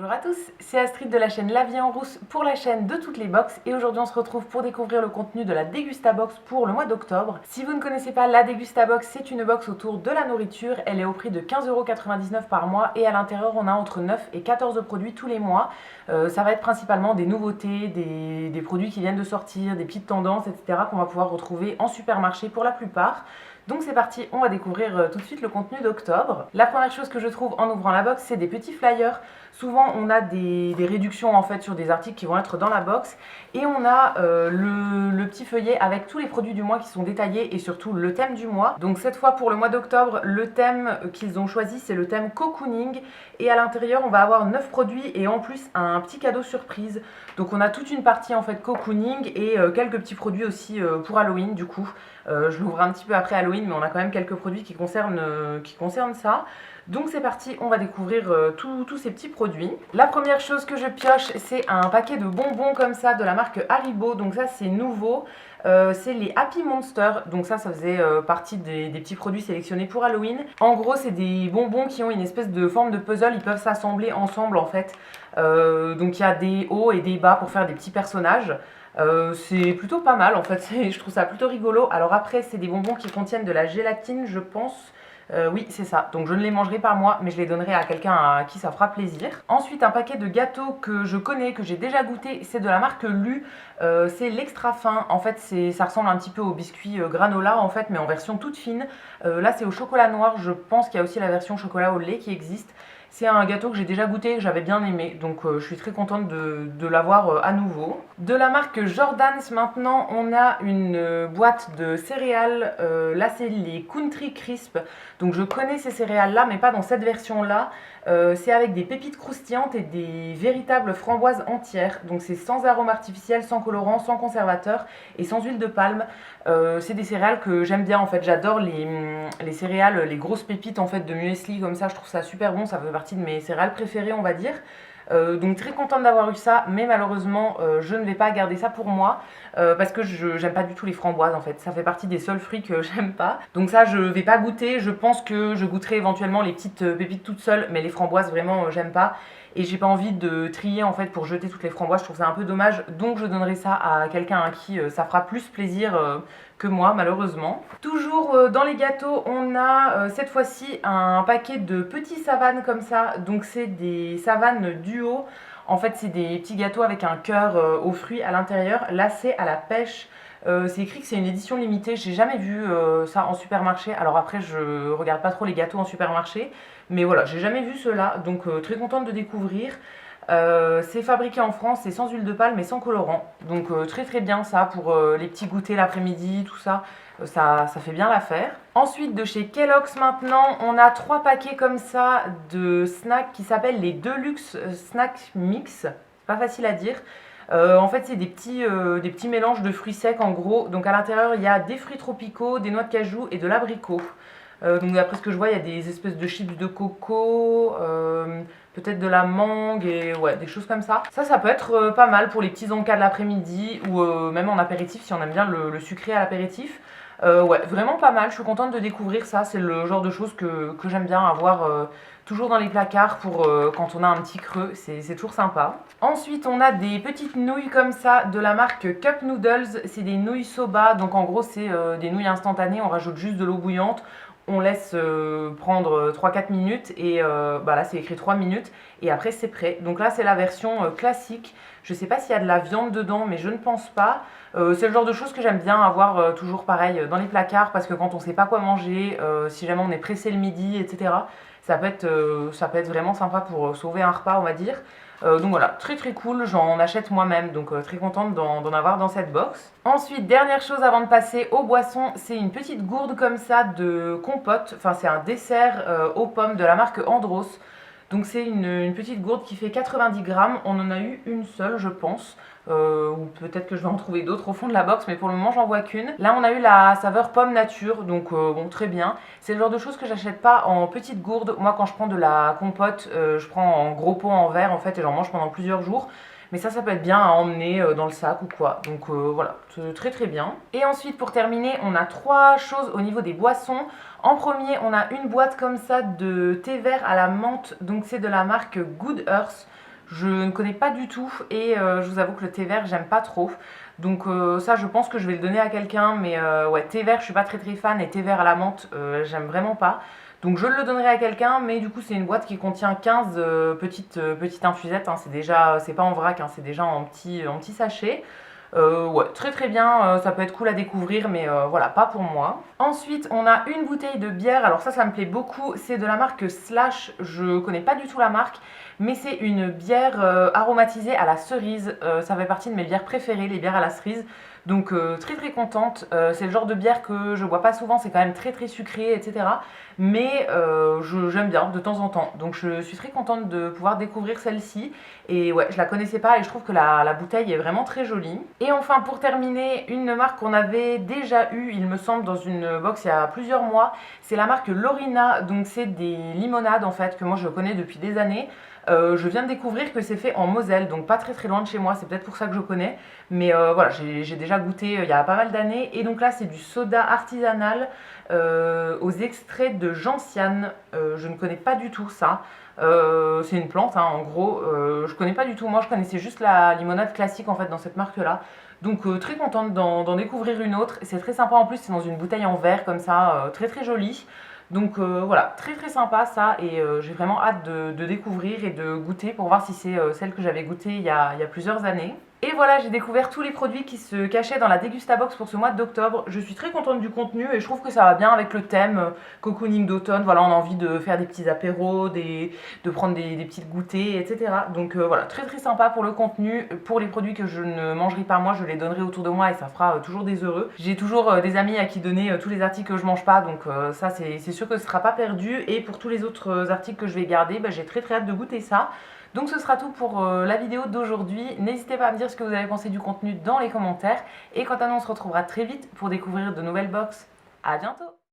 Bonjour à tous, c'est Astrid de la chaîne La Vie en Rousse pour la chaîne de toutes les box et aujourd'hui on se retrouve pour découvrir le contenu de la Dégusta Box pour le mois d'octobre. Si vous ne connaissez pas la Dégusta Box, c'est une box autour de la nourriture, elle est au prix de 15,99 € par mois et à l'intérieur on a entre 9 et 14 produits tous les mois. Ça va être principalement des nouveautés, des produits qui viennent de sortir, des petites tendances, etc. qu'on va pouvoir retrouver en supermarché pour la plupart. Donc c'est parti, on va découvrir tout de suite le contenu d'octobre. La première chose que je trouve en ouvrant la box, c'est des petits flyers. Souvent on a des réductions en fait sur des articles qui vont être dans la box et on a le petit feuillet avec tous les produits du mois qui sont détaillés et surtout le thème du mois. Donc cette fois pour le mois d'octobre, le thème qu'ils ont choisi c'est le thème cocooning et à l'intérieur on va avoir 9 produits et en plus un petit cadeau surprise. Donc on a toute une partie en fait cocooning et quelques petits produits aussi pour Halloween du coup. Je l'ouvre un petit peu après Halloween mais on a quand même quelques produits qui concernent ça. Donc c'est parti, on va découvrir tous ces petits produits. La première chose que je pioche, c'est un paquet de bonbons comme ça de la marque Haribo. Donc ça c'est nouveau, c'est les Happy Monster. Donc ça faisait partie des petits produits sélectionnés pour Halloween. En gros c'est des bonbons qui ont une espèce de forme de puzzle, ils peuvent s'assembler ensemble en fait. Donc il y a des hauts et des bas pour faire des petits personnages. C'est plutôt pas mal en fait, je trouve ça plutôt rigolo. Alors après c'est des bonbons qui contiennent de la gélatine je pense. Oui c'est ça, donc je ne les mangerai pas moi mais je les donnerai à quelqu'un à qui ça fera plaisir. Ensuite un paquet de gâteaux que je connais, que j'ai déjà goûté, c'est de la marque Lu. C'est l'extra fin, en fait ça ressemble un petit peu au biscuit granola en fait mais en version toute fine. Là c'est au chocolat noir, je pense qu'il y a aussi la version chocolat au lait qui existe. C'est un gâteau que j'ai déjà goûté, que j'avais bien aimé, donc je suis très contente de l'avoir à nouveau. De la marque Jordan's maintenant, on a une boîte de céréales, là c'est les Country Crisp, donc je connais ces céréales là mais pas dans cette version là. C'est avec des pépites croustillantes et des véritables framboises entières, donc c'est sans arôme artificiel, sans colorant, sans conservateur et sans huile de palme. C'est des céréales que j'aime bien en fait, j'adore les céréales, les grosses pépites en fait de muesli comme ça, je trouve ça super bon, ça fait partie de mes céréales préférées on va dire. Donc très contente d'avoir eu ça, mais malheureusement je ne vais pas garder ça pour moi parce que j'aime pas du tout les framboises en fait, ça fait partie des seuls fruits que j'aime pas. Donc ça je vais pas goûter, je pense que je goûterai éventuellement les petites pépites toutes seules, mais les framboises vraiment j'aime pas. Et j'ai pas envie de trier en fait pour jeter toutes les framboises, je trouve ça un peu dommage, donc je donnerai ça à quelqu'un à qui ça fera plus plaisir que moi malheureusement. Toujours dans les gâteaux, on a cette fois-ci un paquet de petits savanes comme ça, donc c'est des savanes duo. En fait c'est des petits gâteaux avec un cœur aux fruits à l'intérieur, là c'est à la pêche. C'est écrit que c'est une édition limitée, j'ai jamais vu ça en supermarché, alors après je regarde pas trop les gâteaux en supermarché, mais voilà, j'ai jamais vu cela, donc très contente de découvrir. C'est fabriqué en France, c'est sans huile de palme et sans colorant, donc très très bien ça pour les petits goûters l'après-midi, tout ça. Ça fait bien l'affaire. Ensuite de chez Kellogg's maintenant, on a 3 paquets comme ça de snacks qui s'appellent les Deluxe Snack Mix, c'est pas facile à dire. En fait c'est des petits mélanges de fruits secs en gros, donc à l'intérieur il y a des fruits tropicaux, des noix de cajou et de l'abricot. Donc d'après ce que je vois il y a des espèces de chips de coco, peut-être de la mangue et ouais des choses comme ça. Ça peut être pas mal pour les petits encas de l'après-midi ou même en apéritif si on aime bien le sucré à l'apéritif. Ouais, vraiment pas mal, je suis contente de découvrir ça, c'est le genre de choses que j'aime bien avoir toujours dans les placards pour quand on a un petit creux, c'est toujours sympa. Ensuite on a des petites nouilles comme ça de la marque Cup Noodles, c'est des nouilles soba, donc en gros c'est des nouilles instantanées, on rajoute juste de l'eau bouillante, on laisse prendre 3-4 minutes et là c'est écrit 3 minutes et après c'est prêt. Donc là c'est la version classique, je sais pas s'il y a de la viande dedans mais je ne pense pas. C'est le genre de choses que j'aime bien avoir toujours pareil dans les placards parce que quand on sait pas quoi manger, si jamais on est pressé le midi etc. Ça peut être vraiment sympa pour sauver un repas on va dire. Donc voilà, très très cool, j'en achète moi-même, donc très contente d'en avoir dans cette box. Ensuite, dernière chose avant de passer aux boissons, c'est une petite gourde comme ça de compote, enfin c'est un dessert aux pommes de la marque Andros. Donc c'est une petite gourde qui fait 90 grammes, on en a eu une seule je pense. Ou peut-être que je vais en trouver d'autres au fond de la box mais pour le moment j'en vois qu'une. Là on a eu la saveur pomme nature donc bon très bien. C'est le genre de choses que j'achète pas en petite gourde. Moi quand je prends de la compote je prends en gros pot en verre en fait et j'en mange pendant plusieurs jours. Mais ça peut être bien à emmener dans le sac ou quoi. Donc voilà, très très bien. Et ensuite pour terminer, on a 3 choses au niveau des boissons. En premier, on a une boîte comme ça de thé vert à la menthe. Donc c'est de la marque Good Earth. Je ne connais pas du tout et je vous avoue que le thé vert j'aime pas trop. Donc ça je pense que je vais le donner à quelqu'un, mais ouais, thé vert je suis pas très fan et thé vert à la menthe j'aime vraiment pas. Donc je le donnerai à quelqu'un, mais du coup c'est une boîte qui contient 15 petites infusettes, hein. C'est déjà, c'est pas en vrac, hein, c'est déjà en petit sachet. Ouais, très bien, ça peut être cool à découvrir, mais voilà, pas pour moi. Ensuite, on a une bouteille de bière, alors ça me plaît beaucoup, c'est de la marque Slash, je connais pas du tout la marque, mais c'est une bière aromatisée à la cerise, ça fait partie de mes bières préférées, les bières à la cerise. Donc très contente, c'est le genre de bière que je bois pas souvent, c'est quand même très sucré, etc. Mais j'aime bien de temps en temps, donc je suis très contente de pouvoir découvrir celle-ci. Et ouais, je la connaissais pas et je trouve que la bouteille est vraiment très jolie. Et enfin pour terminer, une marque qu'on avait déjà eue, il me semble, dans une box il y a plusieurs mois, c'est la marque Lorina, donc c'est des limonades en fait que moi je connais depuis des années. Je viens de découvrir que c'est fait en Moselle, donc pas très loin de chez moi, c'est peut-être pour ça que je connais. Mais voilà, j'ai déjà goûté il y a pas mal d'années. Et donc là, c'est du soda artisanal aux extraits de gentiane. Je ne connais pas du tout ça. C'est une plante, hein, en gros. Je connais pas du tout. Moi, je connaissais juste la limonade classique en fait dans cette marque-là. Donc très contente d'en découvrir une autre. C'est très sympa en plus, c'est dans une bouteille en verre comme ça, très jolie. Donc voilà, très sympa ça et j'ai vraiment hâte de découvrir et de goûter pour voir si c'est celle que j'avais goûtée il y a plusieurs années. Et voilà, j'ai découvert tous les produits qui se cachaient dans la Dégustabox pour ce mois d'octobre. Je suis très contente du contenu et je trouve que ça va bien avec le thème cocooning d'automne. Voilà, on a envie de faire des petits apéros, de prendre des petites goûters, etc. Donc voilà, très sympa pour le contenu. Pour les produits que je ne mangerai pas moi, je les donnerai autour de moi et ça fera toujours des heureux. J'ai toujours des amis à qui donner tous les articles que je mange pas, donc ça c'est sûr que ce sera pas perdu. Et pour tous les autres articles que je vais garder, bah, j'ai très hâte de goûter ça. Donc ce sera tout pour la vidéo d'aujourd'hui. N'hésitez pas à me dire ce que vous avez pensé du contenu dans les commentaires. Et quant à nous, on se retrouvera très vite pour découvrir de nouvelles box. À bientôt!